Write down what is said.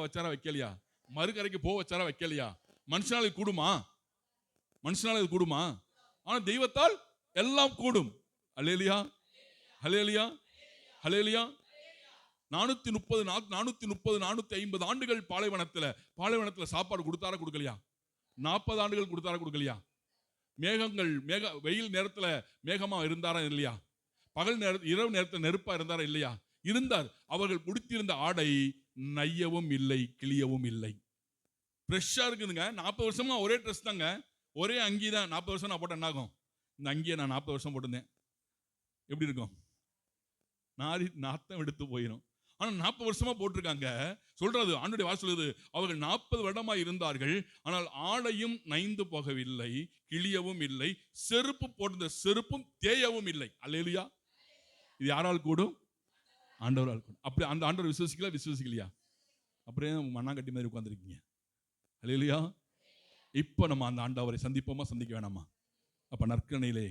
வச்சாரா வைக்கலையா? மறுகரைக்கு போக வச்சாரா வைக்கலையா? மனுஷனால இது கூடுமா? மனுஷனால இது கூடுமா? ஆனா தெய்வத்தால் எல்லாம் கூடும். அல்லேலூயா, அல்லேலூயா, அல்லேலூயா. 430 450 ஆண்டுகள் பாலைவனத்துல சாப்பாடு கொடுத்தாரா கொடுக்கலையா? 40 ஆண்டுகள் கொடுத்தாரா கொடுக்கலையா? வெயில் நேரத்துல மேகமா இருந்தாரா இல்லையா? இரவு நேரத்தில் நெருப்பா இருந்தாரா இல்லையா? இருந்தார். அவர்கள் உடுத்தியிருந்த ஆடை நையவும் இல்லை, கிளியவும் இல்லை. ஃப்ரெஷ்ஷா இருக்குதுங்க. 40 வருஷமா ஒரே ட்ரெஸ் தாங்க, ஒரே அங்கி தான். 40 வருஷம் நான் போட்ட என்ன ஆகும்? இந்த அங்கியை நான் 40 வருஷம் போட்டிருந்தேன், எப்படி இருக்கும்? நாத்தம் எடுத்து போயிடும். ஆனா 40 வருஷமா போட்டிருக்காங்க. சொல்றது ஆண்டவருடைய வார்த்தை சொல்லுது, அவர்கள் 40 வருடமா இருந்தார்கள், ஆனால் ஆடையும் நைந்து போகவில்லை, கிளியவும் இல்லை, செருப்பு போட்டிருந்த செருப்பும் தேயவும் இல்லை. அல்லேலூயா. இது யாரால் கூடும்? ஆண்டவரால் கூடும். அப்படி அந்த ஆண்டவர் விசுவாசிக்கலையா? அப்படியே மண்ணாங்கட்டி மாதிரி உட்கார்ந்திருக்கீங்க. அல்லேலூயா. இப்ப நம்ம அந்த ஆண்டவரை சந்திப்போமா, சந்திக்க வேணாமா? அப்ப நற்கணையிலே